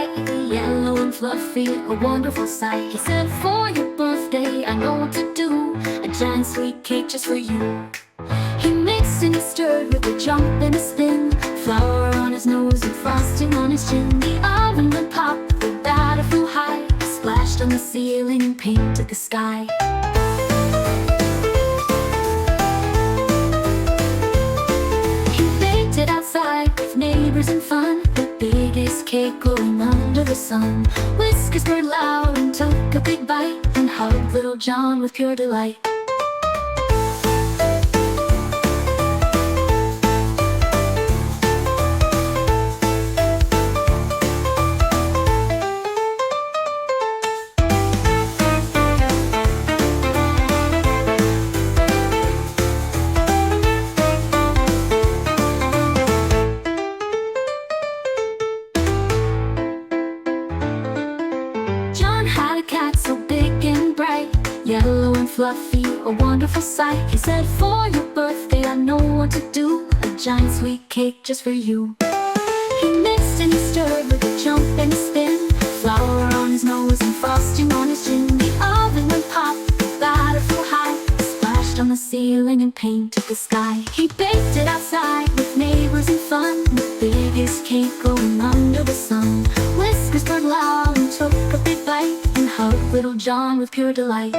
bright, yellow and fluffy, a wonderful sight. He said, for your birthday, I know what to do, a giant sweet cake just for you. He mixed and he stirred with a jump and a spin, flour on his nose and frosting on his chin. The oven went pop, the batter flew high, splashed on the ceiling and painted the sky. He baked it outside with neighbors and fun, the biggest cake glowing under the sun. Whiskers purred loud and took a big bite, and hugged little John with pure delight. John had a cat so big and bright, yellow and fluffy, a wonderful sight. He said, for your birthday, I know what to do, a giant sweet cake just for you. He mixed and he stirred with a jump and a spin, flour on his nose and frosting on his chin. The oven went pop, the batter flew high, splashed on the ceiling and painted the sky. He baked it outside with neighbors and fun, the biggest cake glowing under the sun. Whiskers purred loud and took a big bite, and hugged little John with pure delight.